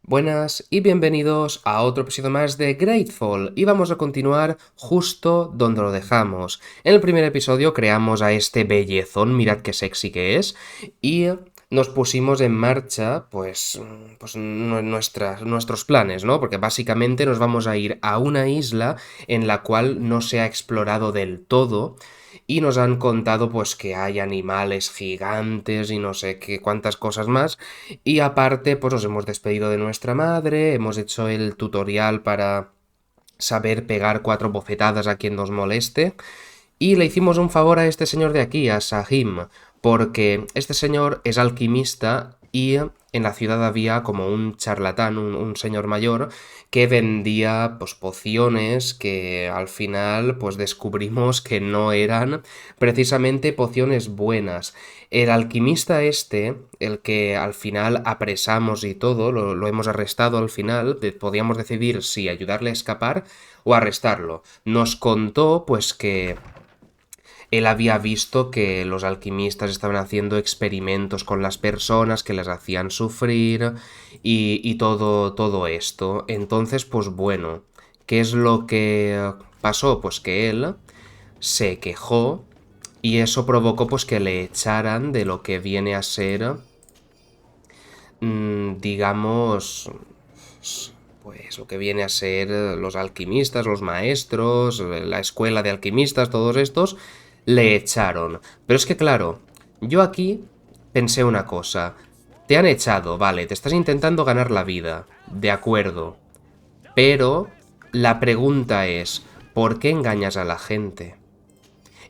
Buenas y bienvenidos a otro episodio más de GreedFall y vamos a continuar justo donde lo dejamos. En el primer episodio creamos a este bellezón, mirad qué sexy que es, y nos pusimos en marcha nuestros planes, ¿no? Porque básicamente nos vamos a ir a una isla en la cual no se ha explorado del todo. Y nos han contado pues que hay animales gigantes y no sé qué cuántas cosas más. Y aparte pues nos hemos despedido de nuestra madre, hemos hecho el tutorial para saber pegar 4 bofetadas a quien nos moleste. Y le hicimos un favor a este señor de aquí, a Sahim, porque este señor es alquimista y en la ciudad había como un charlatán, un señor mayor, que vendía pues pociones que al final pues descubrimos que no eran precisamente pociones buenas. El alquimista este, el que al final apresamos y todo, lo hemos arrestado al final, podíamos decidir si ayudarle a escapar o arrestarlo. Nos contó pues que él había visto que los alquimistas estaban haciendo experimentos con las personas que les hacían sufrir y todo esto. Entonces, pues bueno, ¿qué es lo que pasó? Pues que él se quejó y eso provocó pues que le echaran de lo que viene a ser, digamos, pues lo que viene a ser los alquimistas, los maestros, la escuela de alquimistas, todos estos, le echaron. Pero es que claro, yo aquí pensé una cosa. Te han echado, vale, te estás intentando ganar la vida, de acuerdo. Pero la pregunta es, ¿por qué engañas a la gente?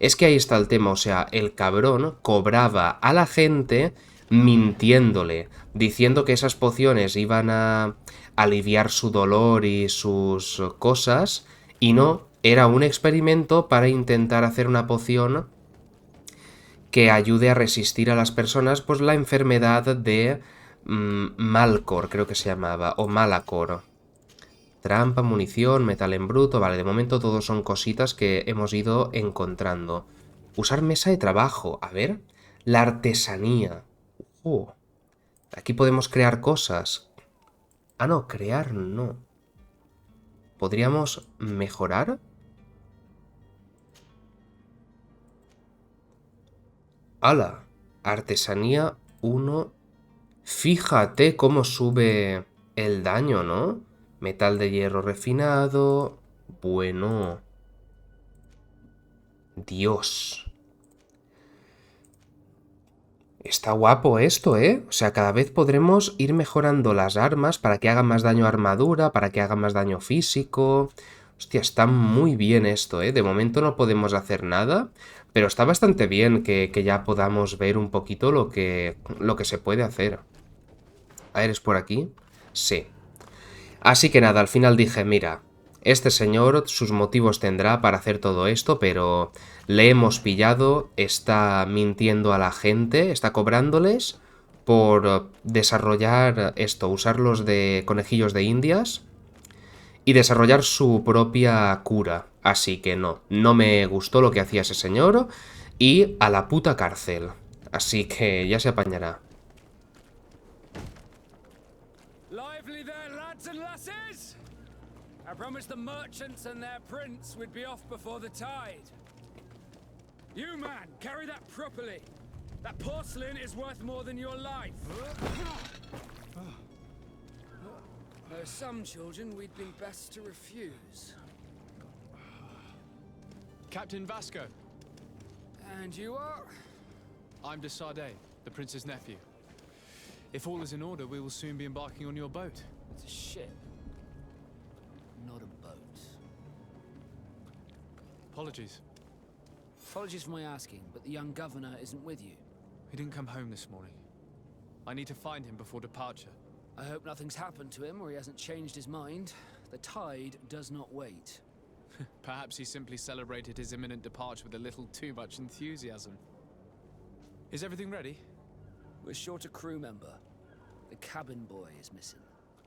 Es que ahí está el tema, o sea, el cabrón cobraba a la gente mintiéndole, diciendo que esas pociones iban a aliviar su dolor y sus cosas, y no, era un experimento para intentar hacer una poción que ayude a resistir a las personas pues la enfermedad de Malcor, creo que se llamaba, o Malacor. Trampa, munición, metal en bruto, vale, de momento todos son cositas que hemos ido encontrando. Usar mesa de trabajo, a ver, la artesanía. Aquí podemos crear cosas. Ah, no, crear no. ¿Podríamos mejorar? ¡Hala! Artesanía 1. Fíjate cómo sube el daño, ¿no? Metal de hierro refinado. Bueno. Dios. Está guapo esto, ¿eh? O sea, cada vez podremos ir mejorando las armas para que hagan más daño a armadura, para que hagan más daño físico. Hostia, está muy bien esto, ¿eh? De momento no podemos hacer nada, pero está bastante bien que ya podamos ver un poquito lo que se puede hacer. A ver, ¿es por aquí? Sí. Así que nada, al final dije, mira, este señor sus motivos tendrá para hacer todo esto, pero le hemos pillado, está mintiendo a la gente, está cobrándoles por desarrollar esto, usarlos de conejillos de indias y desarrollar su propia cura. Así que no me gustó lo que hacía ese señor y a la puta cárcel. Así que ya se apañará. I promised the merchants and their prince we'd be off before the tide. You, man, carry that properly. That porcelain is worth more than your life. There are some children we'd be best to refuse. Captain Vasco. And you are? I'm de Sade, the prince's nephew. If all is in order, we will soon be embarking on your boat. It's a ship. Not a boat. Apologies. Apologies for my asking, but the young governor isn't with you. He didn't come home this morning. I need to find him before departure. I hope nothing's happened to him or he hasn't changed his mind. The tide does not wait. Perhaps he simply celebrated his imminent departure with a little too much enthusiasm. Is everything ready? We're short a crew member. The cabin boy is missing.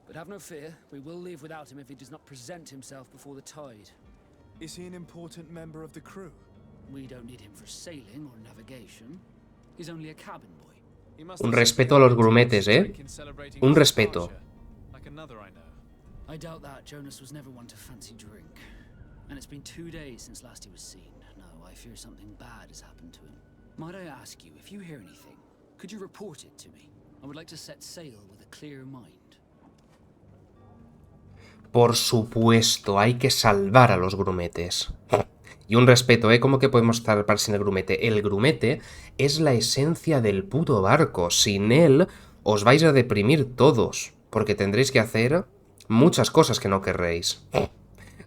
But have no fear, we will leave without him if he does not present himself before the tide. Is he an important member of the crew? We don't need him for sailing or navigation. He's only a cabin boy. Un respeto a los grumetes, ¿eh? Un respeto. another I know. I doubt that. Jonas was never one to fancy drink. And it's been 2 days since last he was seen. No, I fear something bad has happened to him. Might I ask you, if you hear anything, could you report it to me? I would like to set sail with a clear mind. Por supuesto, hay que salvar a los grumetes. Y un respeto, ¿eh? ¿Cómo que podemos estar sin el grumete? El grumete es la esencia del puto barco. Sin él, os vais a deprimir todos. Porque tendréis que hacer muchas cosas que no querréis.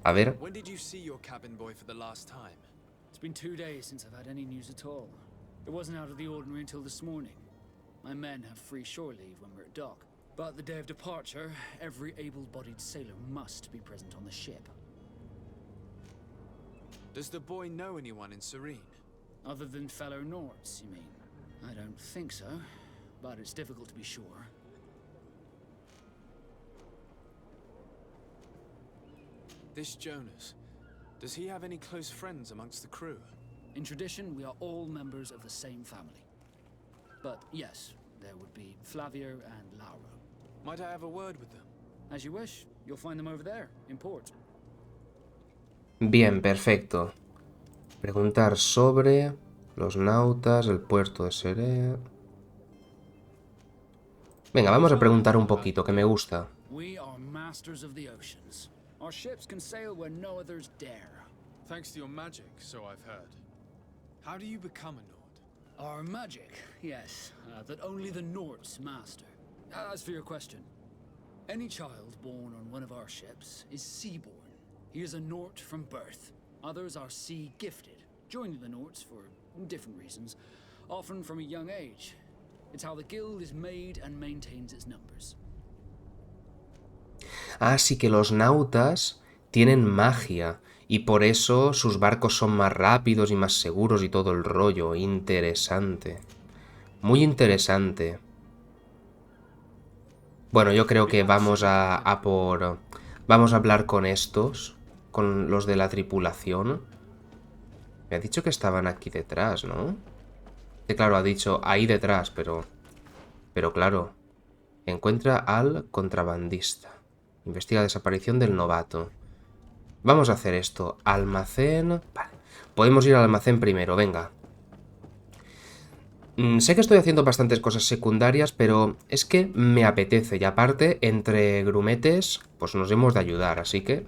A ver. When did you see your cabin boy for the last time? It's been 2 days since I've had any news at all. It wasn't out of the ordinary until this morning. My men have free shore leave when we're at dock. But the day of departure, every able-bodied sailor must be present on the ship. Does the boy know anyone in Serene? Other than fellow Nords, you mean? I don't think so, but it's difficult to be sure. This Jonas, does he have any close friends amongst the crew? In tradition, we are all members of the same family. But yes, there would be Flavio and Lauro. Might I have a word with them? As you wish. You'll find them over there, in port. Bien, perfecto. Preguntar sobre los nautas, el puerto de Seré. Venga, vamos a preguntar un poquito, que me gusta. We are masters of the oceans. Our ships can sail where no others dare. Thanks to your magic, so I've heard. How do you become a Nord? Our magic, yes, that only the Nords master. As for your question, any child born on one of our ships is sea-born. He is a Nord from birth. Others are sea-gifted, joining the Nords for different reasons, often from a young age. It's how the guild is made and maintains its numbers. Así que los nautas tienen magia y por eso sus barcos son más rápidos y más seguros y todo el rollo. Interesante. Muy interesante. Bueno, yo creo que vamos a por... Vamos a hablar con estos, con los de la tripulación. Me ha dicho que estaban aquí detrás, ¿no? Que claro, ha dicho ahí detrás, pero claro. Encuentra al contrabandista. Investiga la desaparición del novato. Vamos a hacer esto. Almacén... Vale. Podemos ir al almacén primero, venga. Sé que estoy haciendo bastantes cosas secundarias, pero es que me apetece. Y aparte, entre grumetes, pues nos hemos de ayudar, así que...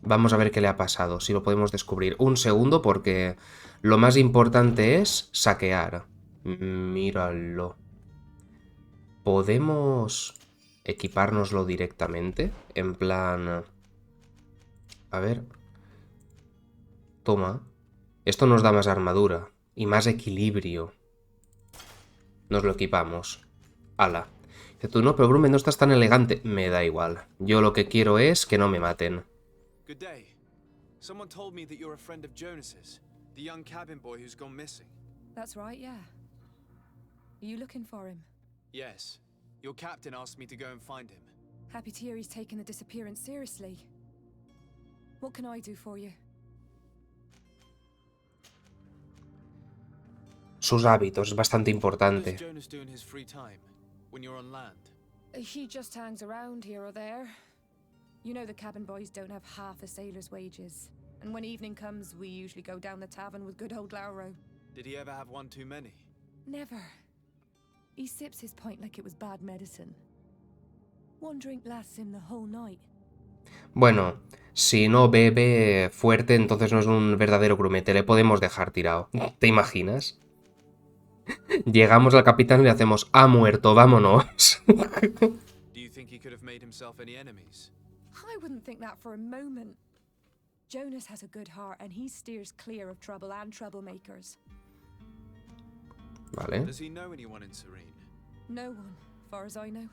Vamos a ver qué le ha pasado, si lo podemos descubrir. Un segundo, porque lo más importante es saquear. Míralo. ¿Podemos equipárnoslo directamente? En plan... A ver... Toma. Esto nos da más armadura. Y más equilibrio. Nos lo equipamos. Ala. Dice tú, no, pero Grumet, no estás tan elegante. Me da igual. Yo lo que quiero es que no me maten. Good day. Someone told me that you're a friend of Jonas's, the young cabin boy who's gone missing. That's right, yeah. Are you looking for him? Yes. Your captain asked me to go and find him. Happy to hear he's taken the disappearance seriously. What can I do for you? Sus hábitos es bastante What does importante. Jonas do in his free time, when you're on land? He just hangs around here or there. You know the cabin boys don't have half a sailor's wages. And when evening comes, we usually go down the tavern with good old Lauro. Did he ever have one too many? Never. He sips his pint like it was bad medicine. One drink lasts him the whole night. Bueno, si no bebe fuerte, entonces no es un verdadero grumete. Le podemos dejar tirado. ¿Te imaginas? Llegamos al capitán y le hacemos ha muerto, vámonos. Do you think he could have made himself any enemies? I wouldn't think that for a moment. Jonas has a good heart and he steers clear of trouble and troublemakers. Vale. Does he know anyone in Serene? No one, far as I know.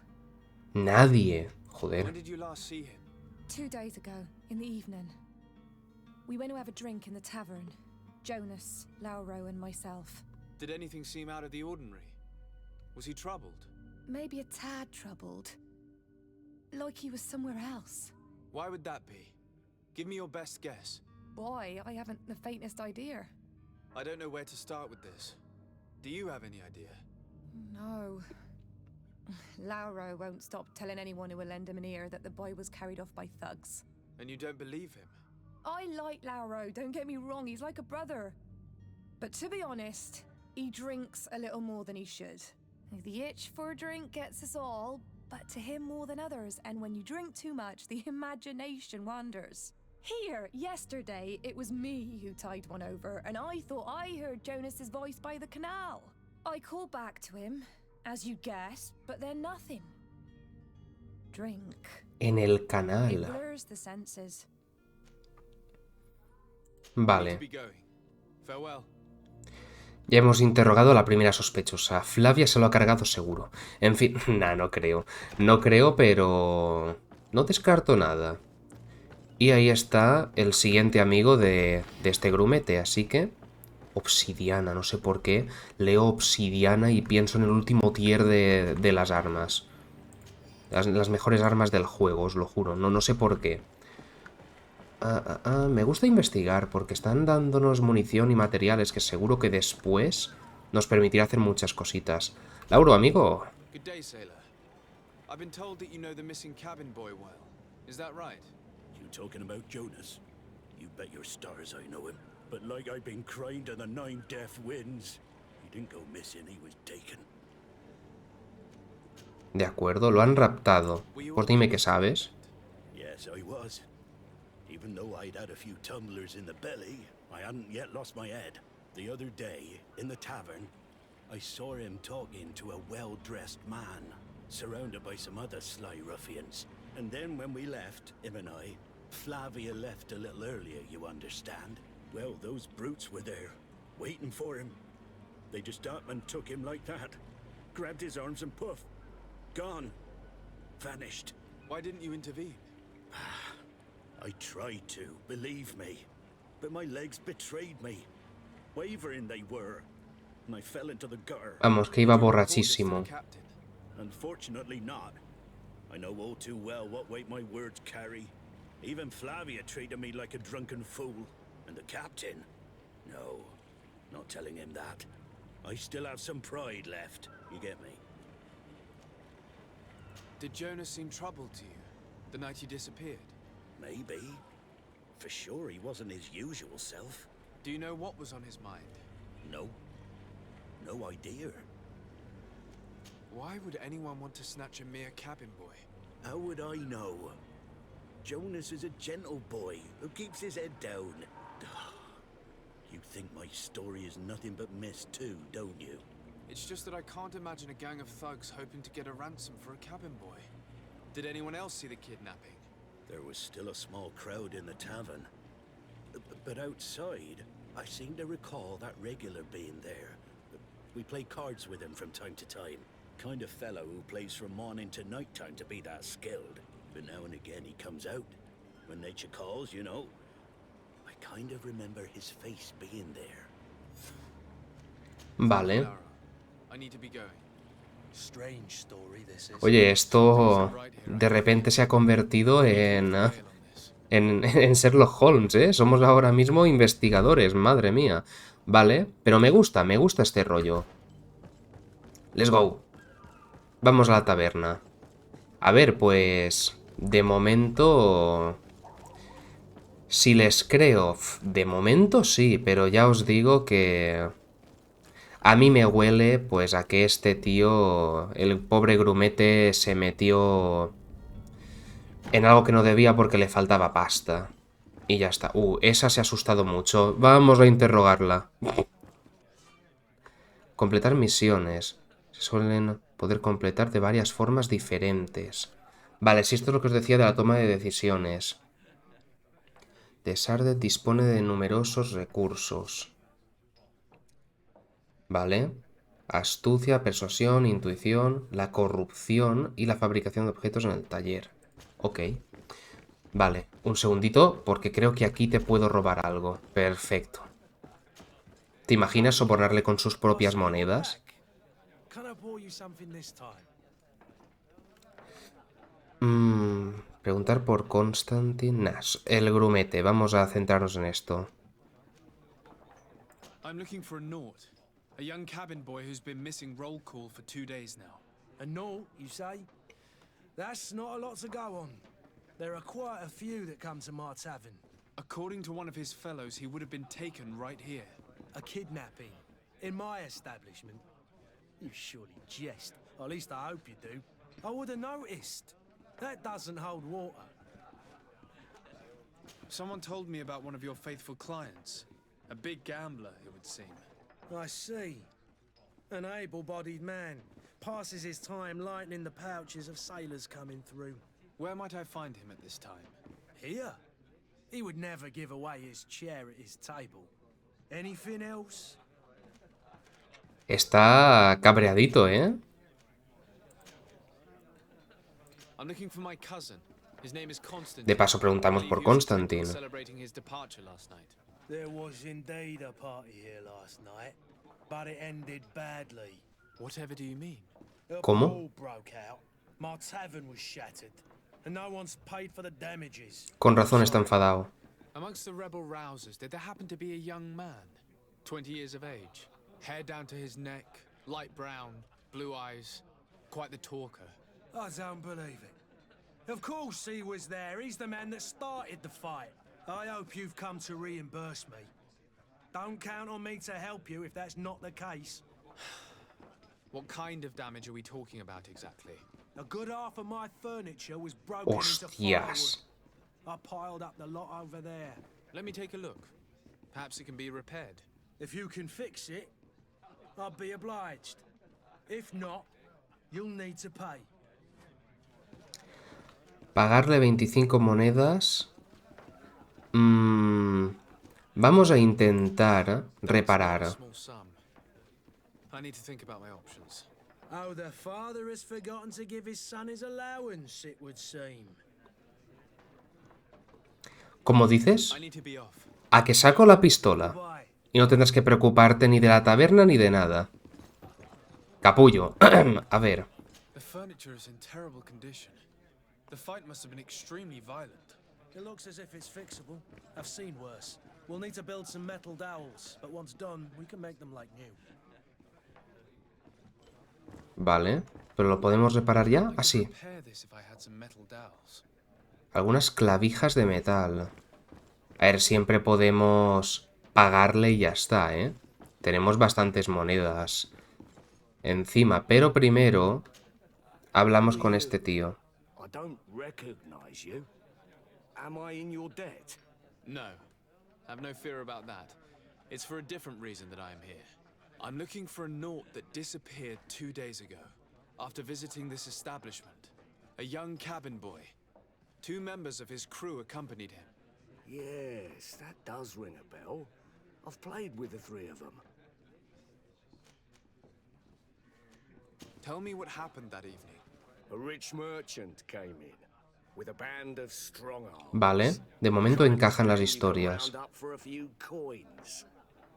Nadie. When Joder. did you last see him? 2 days ago, in the evening. We went to have a drink in the tavern. Jonas, Lauro and myself. Did anything seem out of the ordinary? Was he troubled? Maybe a tad troubled. Like he was somewhere else. Why would that be? Give me your best guess. Why? I haven't the faintest idea. I don't know where to start with this. Do you have any idea? No. Lauro won't stop telling anyone who will lend him an ear that the boy was carried off by thugs. And you don't believe him? I like Lauro, don't get me wrong, he's like a brother. But to be honest, he drinks a little more than he should. The itch for a drink gets us all, but to him more than others, and when you drink too much, the imagination wanders. Here, yesterday, it was me who tied one over, and I thought I heard Jonas's voice by the canal. I called back to him, as you guessed, but then nothing. Drink. En el It canal. blurs the senses. Vale. Be going. Farewell. Ya hemos interrogado a la primera sospechosa. Flavia se lo ha cargado seguro. En fin, nah, no creo. No creo, pero... no descarto nada. Y ahí está el siguiente amigo de este grumete, así que... obsidiana, no sé por qué. Leo obsidiana y pienso en el último tier de las armas. Las mejores armas del juego, os lo juro. No sé por qué. Me gusta investigar porque están dándonos munición y materiales que seguro que después nos permitirá hacer muchas cositas. Lauro, amigo. Good day, sailor. I've been told that you know the missing cabin boy well. Is that right? You talking about Jonas? You bet your stars I know him. But like I've been crying to the 9 deaf winds, he didn't go missing, he was taken. De acuerdo, lo han raptado. Pues dime qué sabes. Yes, I was. Even though I'd had a few tumblers in the belly, I hadn't yet lost my head. The other day, in the tavern, I saw him talking to a well-dressed man, surrounded by some other sly ruffians. And then when we left, him and I, Flavia left a little earlier, you understand. Well, those brutes were there, waiting for him. They just up and took him like that. Grabbed his arms and poof. Gone. Vanished. Why didn't you intervene? I tried to, believe me. But my legs betrayed me. Wavering they were. And I fell into the gutter. Vamos, que iba borrachísimo. Captain. Unfortunately not. I know all too well what weight my words carry. Even Flavia treated me like a drunken fool. And the captain? No, not telling him that. I still have some pride left. You get me? Did Jonas seem troubled to you the night you disappeared? Maybe. For sure he wasn't his usual self. Do you know what was on his mind? No. No idea. Why would anyone want to snatch a mere cabin boy? How would I know? Jonas is a gentle boy who keeps his head down. You think my story is nothing but mist too, don't you? It's just that I can't imagine a gang of thugs hoping to get a ransom for a cabin boy. Did anyone else see the kidnapping? There was still a small crowd in the tavern. But outside, I seem to recall that regular being there. We play cards with him from time to time. Kind of fellow who plays from morning to night time to be that skilled. But now and again he comes out. When nature calls, you know. I kind of remember his face being there. Vale. Lara, I need to be going. Strange story this is. Oye, esto de repente se ha convertido en Sherlock Holmes, ¿eh? Somos ahora mismo investigadores, madre mía. Vale, pero me gusta este rollo. Let's go. Vamos a la taberna. A ver, pues... de momento... si les creo... de momento sí, pero ya os digo que... a mí me huele, pues, a que este tío, el pobre Grumete, se metió en algo que no debía porque le faltaba pasta. Y ya está. Esa se ha asustado mucho. Vamos a interrogarla. Completar misiones. Se suelen poder completar de varias formas diferentes. Vale, si esto es lo que os decía de la toma de decisiones. Desardet dispone de numerosos recursos. Vale. Astucia, persuasión, intuición, la corrupción y la fabricación de objetos en el taller. Ok. Vale, un segundito, porque creo que aquí te puedo robar algo. Perfecto. ¿Te imaginas sobornarle con sus propias monedas? Preguntar por Constantine. El grumete, vamos a centrarnos en esto. I'm looking for a Nort, a young cabin boy who's been missing roll call for 2 days now. A naught, you say? That's not a lot to go on. There are quite a few that come to my tavern. According to one of his fellows, he would have been taken right here. A kidnapping. In my establishment. You surely jest. Or at least I hope you do. I would have noticed. That doesn't hold water. Someone told me about one of your faithful clients. A big gambler, it would seem. I see. An able-bodied man. Passes his time lightening the pouches of sailors coming through. Where might I find him at this time? Here? He would never give away his chair at his table. Anything else? Está cabreadito, ¿eh? I'm looking for my cousin. His name is Constantine. De paso preguntamos por Constantine. Celebrating his departure last night. There was indeed a party here last night, but it ended badly. Whatever do you mean? A ¿Cómo? brawl broke out. My tavern was shattered, and no one's paid for the damages. Con razón está enfadado. Amongst the rebel rousers, did there happen to be a young man? 20 years of age. Hair down to his neck, light brown, blue eyes. Quite the talker. I don't believe it. Of course he was there. He's the man that started the fight. I hope you've come to reimburse me. Don't count on me to help you if that's not the case. What kind of damage are we talking about exactly? A good half of my furniture was broken into Hostias. firewood. I piled up the lot over there. Let me take a look. Perhaps it can be repaired. If you can fix it, I'll be obliged. If not, you'll need to pay. Pagarle 25 monedas. Vamos a intentar reparar. Small sum. I need to think about my options. Oh, the father has forgotten to give his son his allowance, it would seem. ¿Cómo dices? I need to be off. A que saco la pistola. Bye. Y no tendrás que preocuparte ni de la taberna ni de nada. Capullo. A ver. The furniture is in terrible condition. The fight must have been extremely violent. It looks as if it's fixable. I've seen worse. We'll need to build some metal dowels, but once done, we can make them like new. Vale. ¿Pero lo podemos reparar ya? Así. Repair this if I had some metal dowels. Algunas clavijas de metal. A ver, siempre podemos pagarle y ya está, ¿eh? Tenemos bastantes monedas encima, pero primero hablamos con este tío. I don't recognize you. Am I in your debt? No. Have no fear about that. It's for a different reason that I am here. I'm looking for a naught that disappeared 2 days ago, after visiting this establishment. A young cabin boy. 2 members of his crew accompanied him. Yes, that does ring a bell. I've played with the 3 of them. Tell me what happened that evening. A rich merchant came in, with a band of strong arms. Vale, de momento encajan las historias. Round up for a few coins,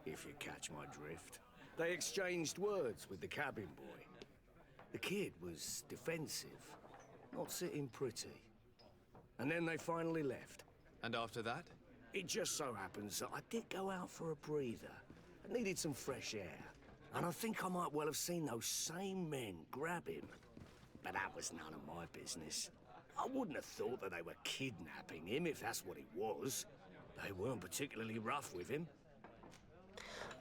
if you catch my drift. They exchanged words with the cabin boy. The kid was defensive, not sitting pretty. And then they finally left. And after that? It just so happens that I did go out for a breather. I needed some fresh air. And I think I might well have seen those same men grab him. But that was none of my business. I wouldn't have thought that they were kidnapping him if that's what it was. They weren't particularly rough with him.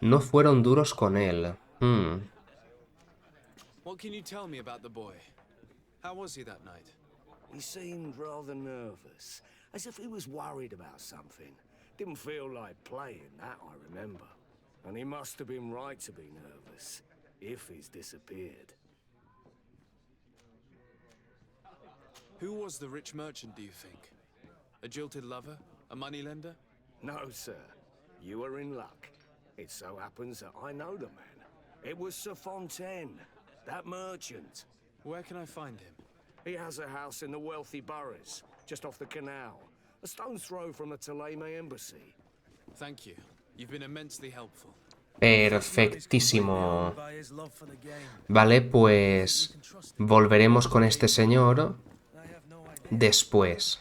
No fueron duros con él. What can you tell me about the boy? How was he that night? He seemed rather nervous, as if he was worried about something. Didn't feel like playing, that I remember. And he must have been right to be nervous, if he's disappeared. Who was the rich merchant, do you think? A jilted lover? A moneylender? No, sir. You are in luck. It so happens that I know the man. It was Sir Fontaine, that merchant. Where can I find him? He has a house in the wealthy boroughs, just off the canal. A stone's throw from the Theleme embassy. Thank you. You've been immensely helpful. Perfectísimo. Vale, pues volveremos con este señor después.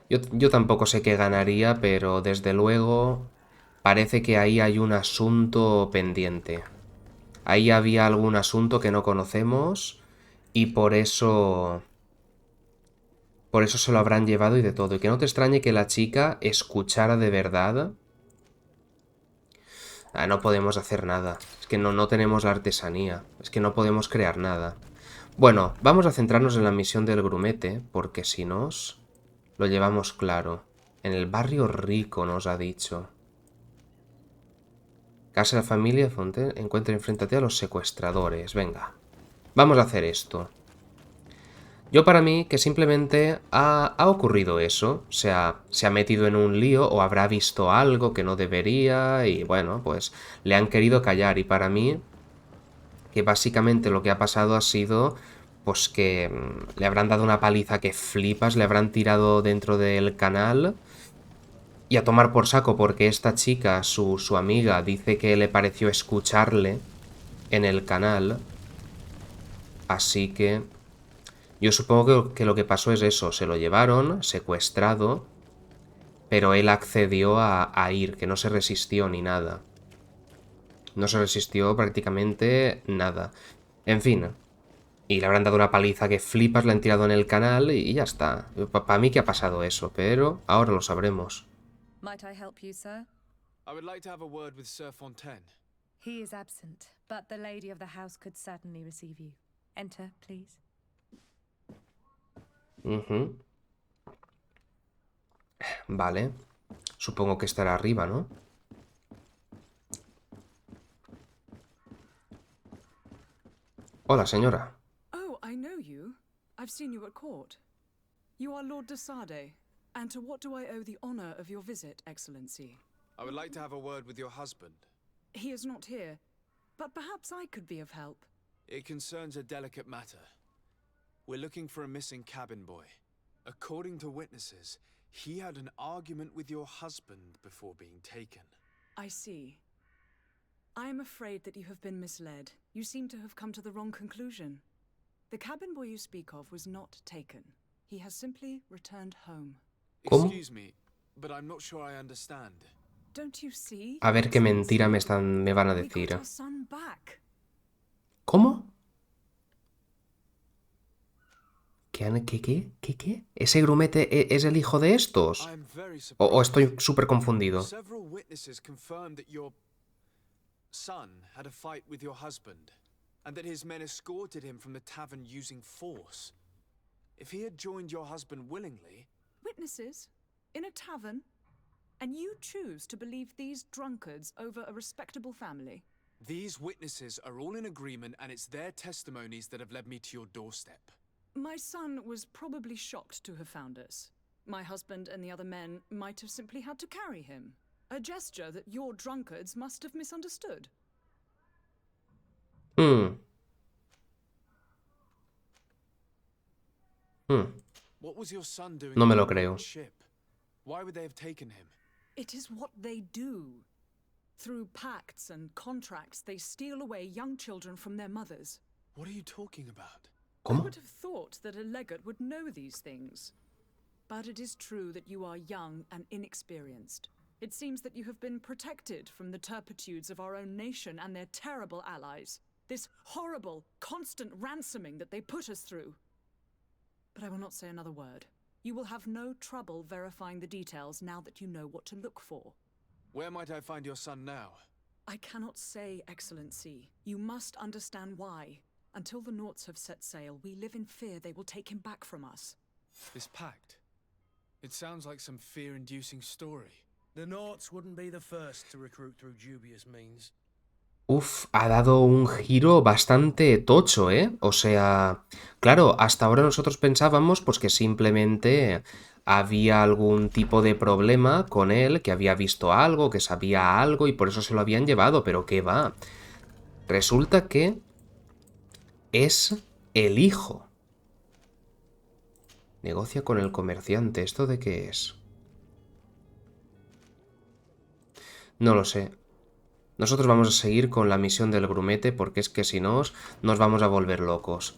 Yo tampoco sé qué ganaría, pero desde luego Parece que ahí hay un asunto pendiente. Ahí había algún asunto que no conocemos y por eso... Por eso se lo habrán llevado y de todo. Y que no te extrañe que la chica escuchara de verdad. Ah, no podemos hacer nada. Es que no tenemos la artesanía. Es que no podemos crear nada. Bueno, vamos a centrarnos en la misión del grumete, porque si nos lo llevamos claro. En el barrio rico nos ha dicho. Casa de la familia, Fontaine, encuentra y enfréntate a los secuestradores. Venga, vamos a hacer esto. Yo para mí que simplemente ha ocurrido eso, o sea, se ha metido en un lío o habrá visto algo que no debería y bueno, pues le han querido callar y para mí que básicamente lo que ha pasado ha sido pues que le habrán dado una paliza que flipas, le habrán tirado dentro del canal y a tomar por saco porque esta chica, su amiga, dice que le pareció escucharle en el canal, así que... Yo supongo que lo que pasó es eso, se lo llevaron, secuestrado, pero él accedió a ir, que no se resistió ni nada. No se resistió prácticamente nada. En fin, y le habrán dado una paliza que flipas, le han tirado en el canal y ya está. Para mí que ha pasado eso, pero ahora lo sabremos. Might I help you, sir? I would like to have a word with Sir Fontaine. He is absent, but the lady of the house could certainly receive you. Enter, please. Vale. Supongo que estará arriba, ¿no? Hola, señora. Oh, I know you. I've seen you at court. You are Lord de Sade. And to what do I owe the honor of your visit, Excellency? I would like to have a word with your husband. He is not here, but perhaps I could be of help. It concerns a delicate matter. We're looking for a missing cabin boy. According to witnesses, he had an argument with your husband before being taken. I see. I am afraid that you have been misled. You seem to have come to the wrong conclusion. The cabin boy you speak of was not taken. He has simply returned home. ¿Cómo? Excuse me, but I'm not sure I understand. Don't you see? A ver qué mentira me van a We got decir. our son back. ¿Cómo? ¿Qué? ¿Ese grumete es el hijo de estos? I'm very ¿O surprised. estoy súper confundido? Several witnesses confirmed that your son had a fight with your husband, and that his men escorted him from the tavern using force. If he had joined your husband willingly... Witnesses? In a tavern? And you choose to believe these drunkards over a respectable family? These witnesses are all in agreement, and it's their testimonies that have led me to your doorstep. My son was probably shocked to have found us. My husband and the other men might have simply had to carry him. A gesture that your drunkards must have misunderstood. What was your son doing No me lo on creo. the ship? Why would they have taken him? It is what they do. Through pacts and contracts, they steal away young children from their mothers. What are you talking about? I ¿Cómo? would have thought that a legate would know these things. But it is true that you are young and inexperienced. It seems that you have been protected from the turpitudes of our own nation and their terrible allies. This horrible, constant ransoming that they put us through. But I will not say another word. You will have no trouble verifying the details now that you know what to look for. Where might I find your son now? I cannot say, Excellency. You must understand why. Until the Norts have set sail, we live in fear they will take him back from us. This pact. It sounds like some fear-inducing story. The Norts wouldn't be the first to recruit through dubious means. Uf, ha dado un giro bastante tocho, ¿eh? O sea, claro, hasta ahora nosotros pensábamos pues que simplemente había algún tipo de problema con él, que había visto algo, que sabía algo y por eso se lo habían llevado, pero ¿qué va? Resulta que es el hijo. Negocia con el comerciante. ¿Esto de qué es? No lo sé. Nosotros vamos a seguir con la misión del grumete porque es que si no nos vamos a volver locos.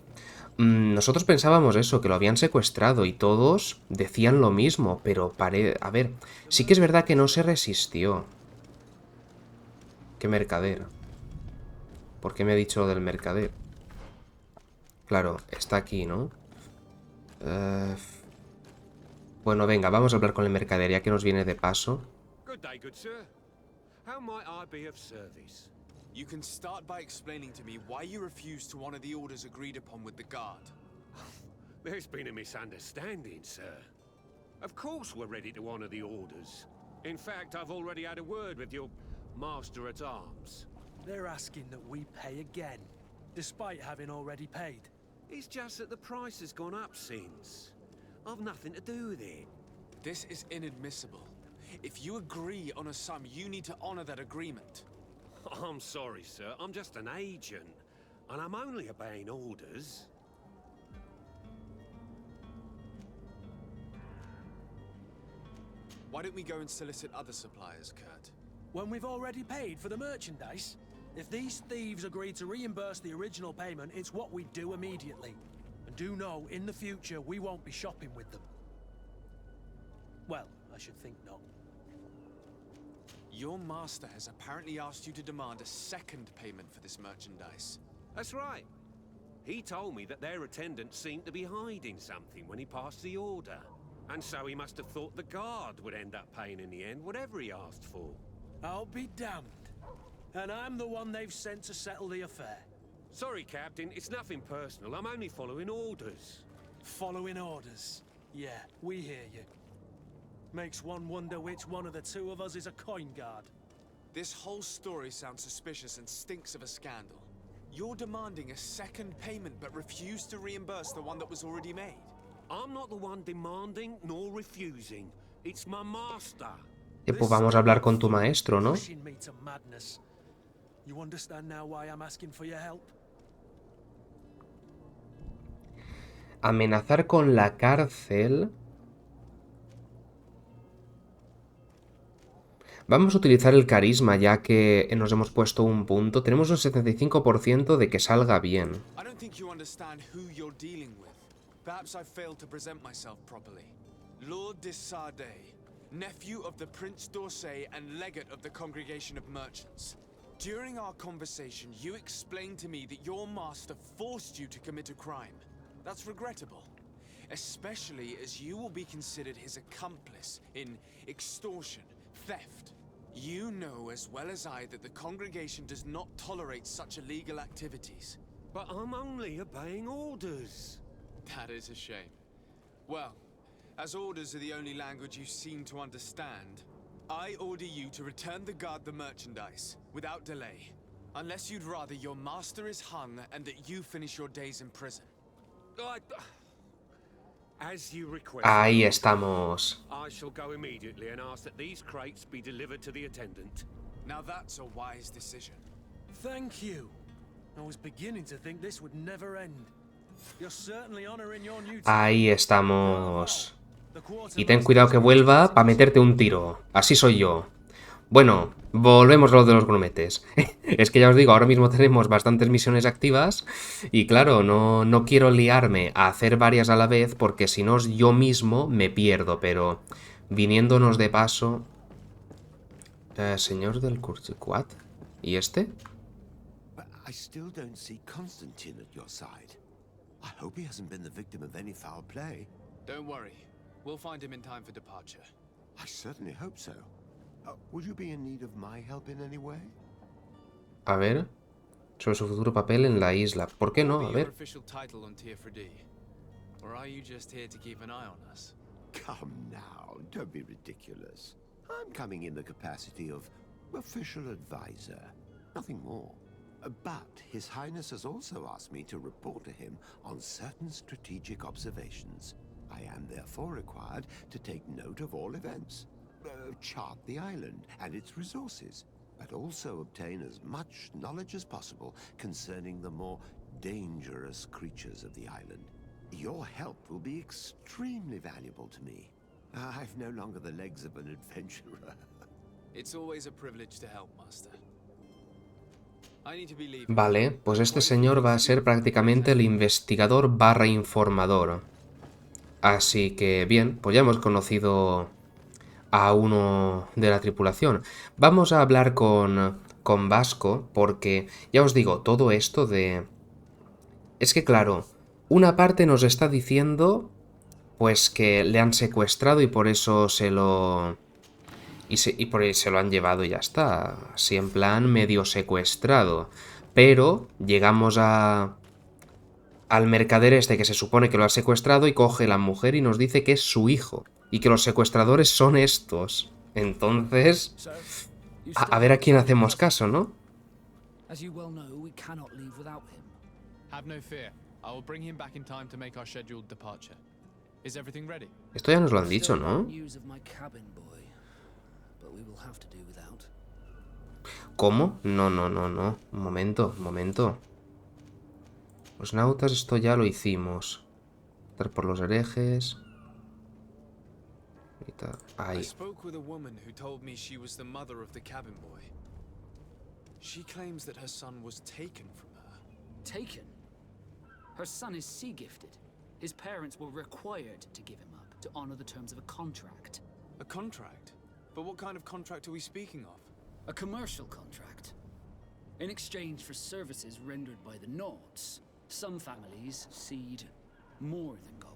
Nosotros pensábamos eso, que lo habían secuestrado y todos decían lo mismo, pero a ver, sí que es verdad que no se resistió. ¿Qué mercader? ¿Por qué me ha dicho lo del mercader? Claro, está aquí, ¿no? Bueno, venga, vamos a hablar con el mercader, ya que nos viene de paso. Good day, good sir. How might I be of service? You can start by explaining to me why you refuse to honor the orders agreed upon with the guard. There's been a misunderstanding, sir. Of course we're ready to honor the orders. In fact, I've already had a word with your master-at-arms. They're asking that we pay again, despite having already paid. It's just that the price has gone up since. I've nothing to do with it. This is inadmissible. If you agree on a sum, you need to honor that agreement. I'm sorry, sir. I'm just an agent. And I'm only obeying orders. Why don't we go and solicit other suppliers, Kurt? When we've already paid for the merchandise? If these thieves agree to reimburse the original payment, it's what we do immediately. And do know, in the future, we won't be shopping with them. Well, I should think not. Your master has apparently asked you to demand a second payment for this merchandise. That's right. He told me that their attendant seemed to be hiding something when he passed the order. And so he must have thought the guard would end up paying in the end, whatever he asked for. I'll be damned. And I'm the one they've sent to settle the affair. Sorry, Captain, it's nothing personal. I'm only following orders. Following orders. Yeah, we hear you. Makes one wonder which one of the two of us is a coin guard. This whole story sounds suspicious and stinks of a scandal. You're demanding a second payment but refuse to reimburse the one that was already made. I'm not the one demanding nor refusing. It's my master. Pues vamos a hablar con tu maestro, ¿no? Pushing me to madness. You understand now why I'm asking for your help? Amenazar con la cárcel. Vamos a utilizar el carisma, ya que nos hemos puesto un punto. Tenemos un 75% de que salga bien. I don't think you understand who you're dealing with. Perhaps I failed to present myself properly. Lord de Sardet, nephew of the Prince d'Orsay and legate of the Congregation of Merchants. During our conversation, you explained to me that your master forced you to commit a crime. That's regrettable, especially as you will be considered his accomplice in extortion, theft. You know as well as I that the congregation does not tolerate such illegal activities. But I'm only obeying orders. That is a shame. Well, as orders are the only language you seem to understand, I order you to return the guard the merchandise, without delay. Unless you'd rather your master is hung and that you finish your days in prison. As you request. Ahí estamos. I shall go immediately and ask that these crates be delivered to the attendant. Now that's a wise decision. Thank you. I was beginning to think this would never end. You're certainly honoring your new Ahí estamos. Y ten cuidado que vuelva para meterte un tiro. Así soy yo. Bueno, volvemos a lo de los grumetes. Es que ya os digo, ahora mismo tenemos bastantes misiones activas y claro, no quiero liarme a hacer varias a la vez porque si no yo mismo me pierdo, pero viniéndonos de paso... señor del Curchicuat. ¿Y este? I still don't see Constantine at your side. I hope he hasn't been the victim of any foul play. Don't worry. We'll find him in time for departure. I certainly hope so. Would you be in need of my help in any way? A ver, sobre su futuro papel en la isla. ¿Por qué no? A ver. Or are you just here to keep an eye on us? Come now, don't be ridiculous. I'm coming in the capacity of official advisor, nothing more. But His Highness has also asked me to report to him on certain strategic observations. I am therefore required to take note of all events, chart the island and its resources, but also obtain as much knowledge as possible concerning the more dangerous creatures of the island. Your help will be extremely valuable to me. I've no longer the legs of an adventurer. It's always a privilege to help, Master. Vale, pues este señor va a ser prácticamente el investigador barra informador. Así que bien, pues ya hemos conocido a uno de la tripulación. Vamos a hablar con con Vasco, porque, ya os digo, todo esto de... Es que claro, una parte nos está diciendo, pues que le han secuestrado y por eso se lo... Y por ahí se lo han llevado y ya está, así en plan medio secuestrado. Pero llegamos al mercader este que se supone que lo ha secuestrado y coge la mujer y nos dice que es su hijo y que los secuestradores son estos. Entonces, a ver a quién hacemos caso, ¿no? Have no fear. I will bring him back in time to make our scheduled departure. Is everything ready? Esto ya nos lo han dicho, ¿no? ¿Cómo? No. Un momento. Los nautas, esto ya lo hicimos. Estar por los herejes. Ahí. I spoke with a woman who told me she was the mother of the cabin boy. She claims that her son was taken from her. Taken? Her son is sea gifted. His parents were required to give him up to honor the terms of a contract. A contract? But what kind of contract are we speaking of? A commercial contract. In exchange for services rendered by the Nords, some families cede more than gold.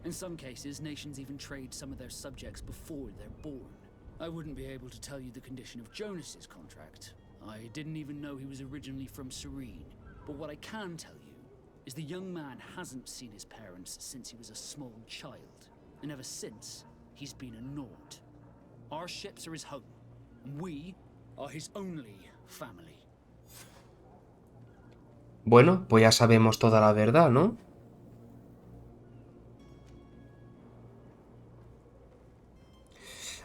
In some cases, nations even trade some of their subjects before they're born. I wouldn't be able to tell you the condition of Jonas's contract. I didn't even know he was originally from Serene. But what I can tell you is the young man hasn't seen his parents since he was a small child. And ever since, he's been a Nord. Our ships are his home. And we are his only family. Bueno, pues ya sabemos toda la verdad, ¿no?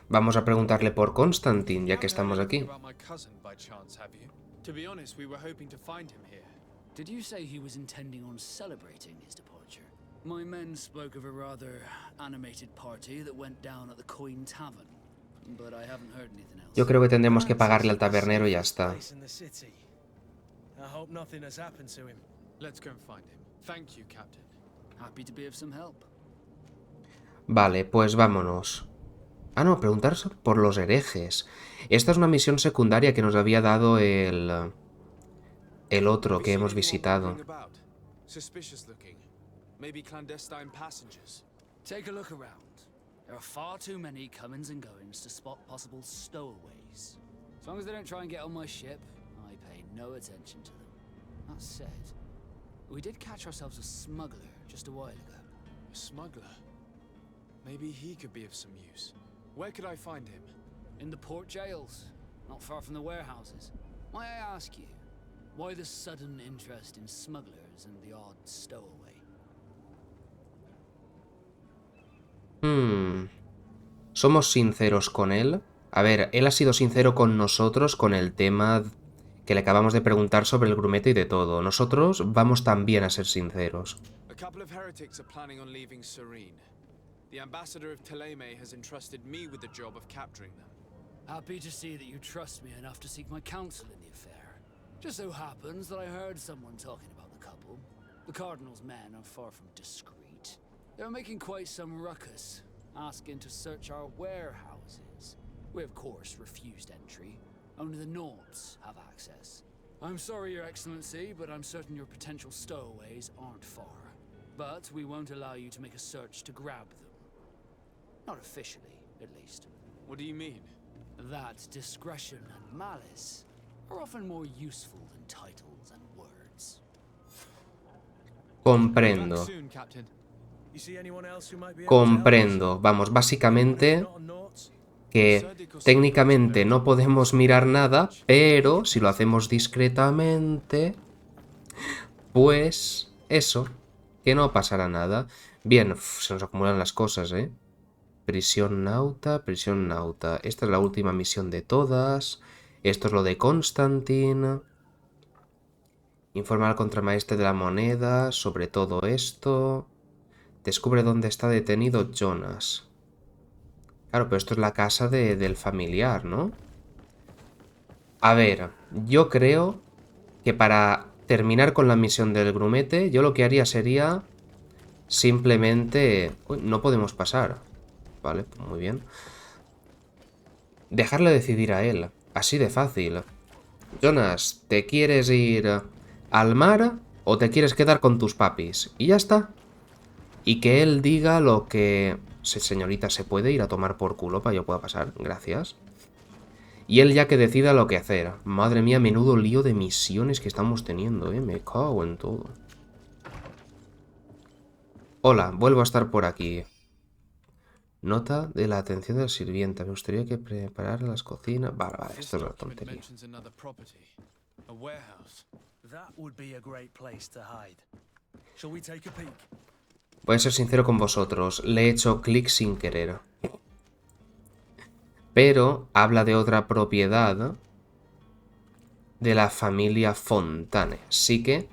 Vamos a preguntarle por Constantine, ya que estamos aquí. Did you say he was intending on celebrating his departure? My men spoke of a rather animated party that went down at the Coin Tavern, but I haven't heard anything else. Yo creo que tendremos que pagarle al tabernero y ya está. I hope nothing has happened to him. Let's go and find him. Thank you, Captain. Happy to be of some help. Vale, pues vámonos. Ah, no, preguntar por los herejes. Esta es una misión secundaria que nos había dado el otro que hemos visitado. Suspicious looking. Maybe clandestine passengers. Take a look around. There are far too many comings and goings to spot possible stowaways. As long as they don't try and get on my ship, I pay no attention to them. That said, we did catch ourselves a smuggler just a while ago. A smuggler? Maybe he could be of some use. Where could I find him? In the port jails, not far from the warehouses. May I ask you, why the sudden interest in smugglers and the odd stowaway? ¿Somos sinceros con él? A ver, él ha sido sincero con nosotros con el tema que le acabamos de preguntar sobre el grumete y de todo. Nosotros vamos también a ser sinceros. A couple of heretics are planning on leaving Serene. The ambassador of Teleme has entrusted me with the job of capturing them. Happy to see that you trust me enough to seek my counsel in the affair. Just so happens that I heard someone talking about the couple. The Cardinal's men are far from discreet. They're making quite some ruckus, asking to search our warehouses. We of course refused entry. Only the Nords have access. I'm sorry, Your Excellency, but I'm certain your potential stowaways aren't far. But we won't allow you to make a search to grab them. Not officially, at least. What do you mean? That discretion and malice are often more useful than titles and words. Comprendo. Comprendo. Vamos, básicamente que técnicamente no podemos mirar nada, pero si lo hacemos discretamente, pues eso, que no pasará nada. Bien, se nos acumulan las cosas, ¿eh? Prisión nauta, prisión nauta. Esta es la última misión de todas. Esto es lo de Constantine. Informa al contramaestre de la moneda sobre todo esto. Descubre dónde está detenido Jonas. Claro, pero esto es la casa del familiar, ¿no? A ver, yo creo que para terminar con la misión del grumete, yo lo que haría sería simplemente... Uy, no podemos pasar. Vale, pues muy bien. Dejarle decidir a él. Así de fácil. Jonas, ¿te quieres ir al mar o te quieres quedar con tus papis? Y ya está. Y que él diga lo que... Señorita, ¿se puede ir a tomar por culo para yo pueda pasar? Gracias. Y él ya que decida lo que hacer. Madre mía, menudo lío de misiones que estamos teniendo, ¿eh? Me cago en todo. Hola, vuelvo a estar por aquí. Nota de la atención del sirviente. Me gustaría que preparara las cocinas... Vale, esto es una tontería. Voy a ser sincero con vosotros. Le he hecho clic sin querer. Pero habla de otra propiedad de la familia Fontane. Así que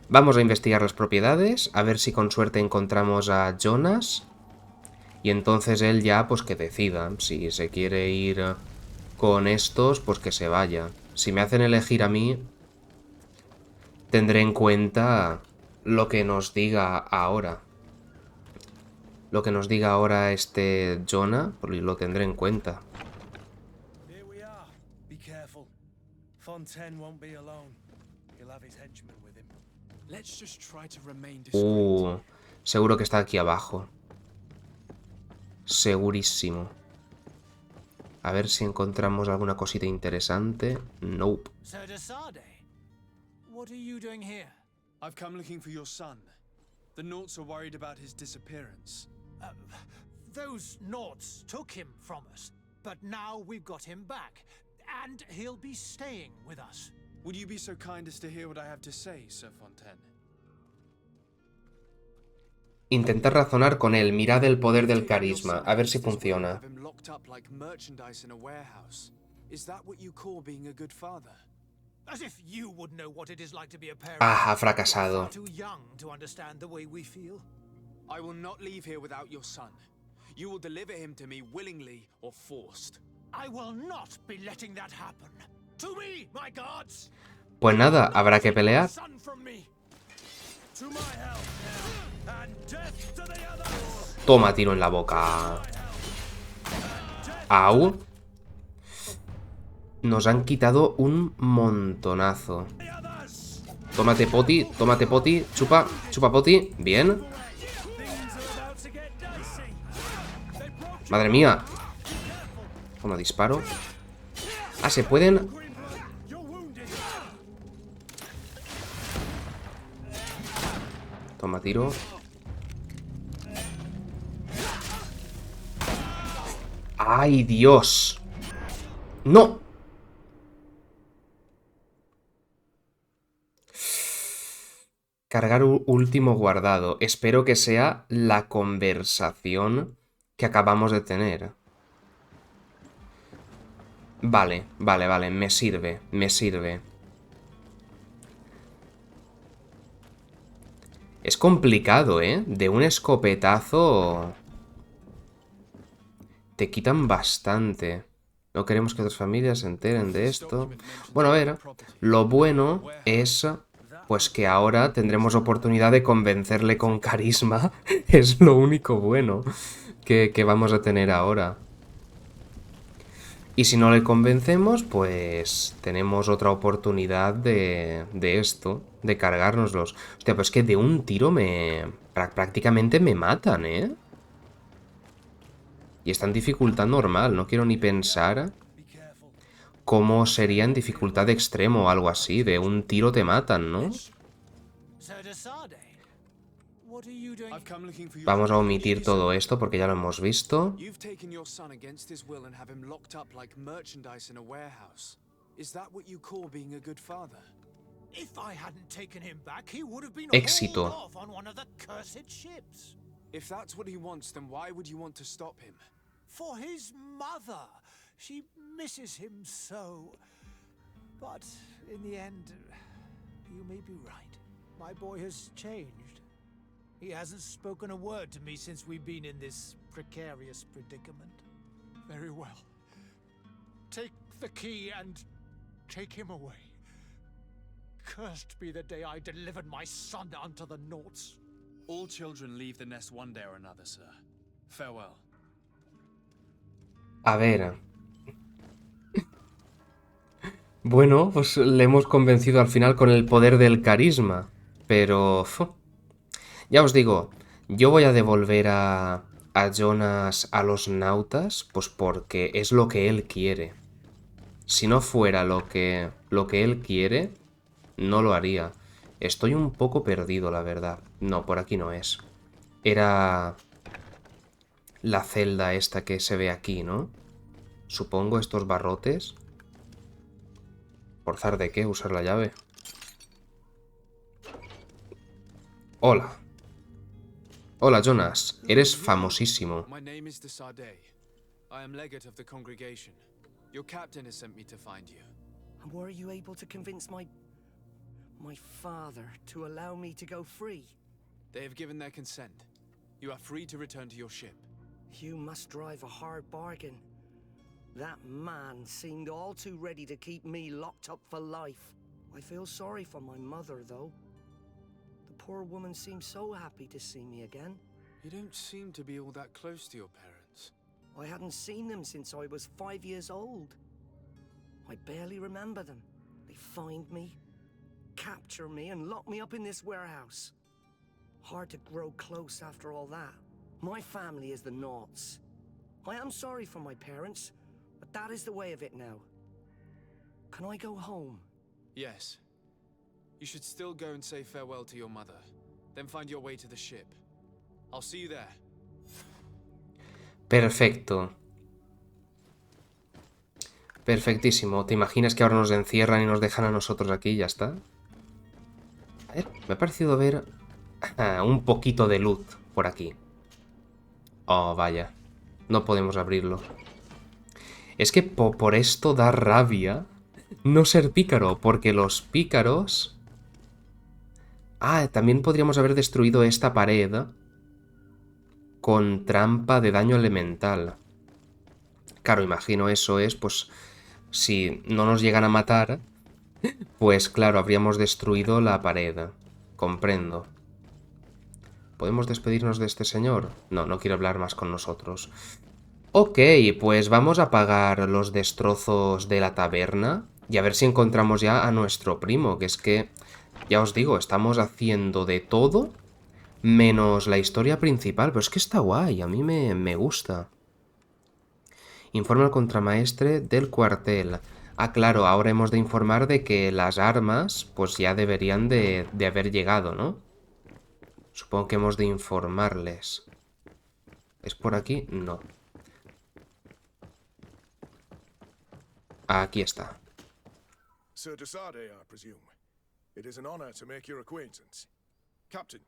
vamos a investigar las propiedades, a ver si con suerte encontramos a Jonas. Y entonces él ya, pues que decida. Si se quiere ir con estos, pues que se vaya. Si me hacen elegir a mí, tendré en cuenta lo que nos diga ahora. Lo que nos diga ahora este Jonah, pues lo tendré en cuenta. Seguro que está aquí abajo. Segurísimo. A ver si encontramos alguna cosita interesante. Nope. What are you doing here? I've come looking for your son. The Naughts are worried about his disappearance. Those Naughts took him from us, but now we've got him back, and he'll be staying with us. Would you be so kind as to hear what I have to say, Sir Fontaine? Intentar razonar con él. Mirad el poder del carisma. A ver si funciona. Ah, ha fracasado. I will not leave here without your son. You will deliver him to me willingly or forced. I will not be letting that happen. To me, my gods. Pues nada, habrá que pelear. Toma tiro en la boca. Au. Nos han quitado un montonazo. Tómate poti, chupa, chupa poti. Bien. Madre mía. Toma, disparo. Ah, se pueden... Toma tiro. ¡Ay, Dios! ¡No! Cargar último guardado. Espero que sea la conversación que acabamos de tener. Vale, me sirve, me sirve. Es complicado, ¿eh? De un escopetazo... Te quitan bastante. No queremos que otras familias se enteren de esto. Bueno, a ver, lo bueno es... Pues que ahora tendremos oportunidad de convencerle con carisma. Es lo único bueno que vamos a tener ahora. Y si no le convencemos, pues tenemos otra oportunidad de esto, de cargárnoslos. Hostia, pues que de un tiro prácticamente me matan, ¿eh? Y está en dificultad normal, no quiero ni pensar cómo sería en dificultad extremo o algo así. De un tiro te matan, ¿no? Vamos a omitir todo esto porque ya lo hemos visto. Éxito. If that's what he wants, then why would you want to stop him? For his mother. She misses him so. But in the end, you may be right. My boy has changed. He hasn't spoken a word to me since we've been in this precarious predicament. Very well. Take the key and take him away. Cursed be the day I delivered my son unto the Naughts. All children leave the nest one day or another, sir. Farewell. A ver. Bueno, pues le hemos convencido al final con el poder del carisma. Pero... ya os digo, yo voy a devolver a Jonas a los nautas, pues porque es lo que él quiere. Si no fuera lo que él quiere, no lo haría. Estoy un poco perdido, la verdad. No, por aquí no es. Era la celda esta que se ve aquí, ¿no? Supongo estos barrotes. ¿Forzar de qué? Usar la llave. Hola. Hola, Jonas. Eres famosísimo. My name is Desade. I am legate of the congregation. Your captain has sent me to find you. And were you able to convince my father to allow me to go free? They have given their consent. You are free to return to your ship. You must drive a hard bargain. That man seemed all too ready to keep me locked up for life. I feel sorry for my mother, though. The poor woman seemed so happy to see me again. You don't seem to be all that close to your parents. I hadn't seen them since I was 5 years old. I barely remember them. They find me, capture me, and lock me up in this warehouse. Hard to grow close after all that. My family is the Naughts. I am sorry for my parents, but that is the way of it now. Can I go home? Yes. You should still go and say farewell to your mother. Then find your way to the ship. I'll see you there. Perfecto. Perfectísimo. ¿Te imaginas que ahora nos encierran y nos dejan a nosotros aquí y ya está? A ver, me ha parecido ver un poquito de luz por aquí. Oh, vaya. No podemos abrirlo. Es que por esto da rabia no ser pícaro, porque los pícaros... Ah, también podríamos haber destruido esta pared con trampa de daño elemental. Claro, imagino eso es, pues, si no nos llegan a matar, pues claro, habríamos destruido la pared. Comprendo. ¿Podemos despedirnos de este señor? No, no quiere hablar más con nosotros. Ok, pues vamos a pagar los destrozos de la taberna y a ver si encontramos ya a nuestro primo, que es que, ya os digo, estamos haciendo de todo menos la historia principal, pero es que está guay, a mí me gusta. Informa al contramaestre del cuartel. Ah, claro, ahora hemos de informar de que las armas, pues ya deberían de haber llegado, ¿no? Supongo que hemos de informarles. ¿Es por aquí? No. Aquí está. Sir Desade, I presume. It is an honor to make your acquaintance. Captain,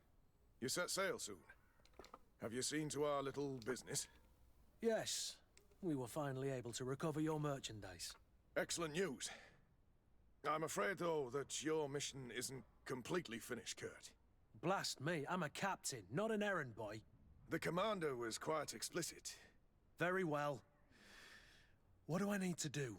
you set sail soon. Have you seen to our little business? Yes. We were finally able to recover your merchandise. Excellent news. I'm afraid, though, that your mission isn't completely finished, Kurt. Blast me, I'm a captain, not an errand boy. The commander was quite explicit. Very well. What do I need to do?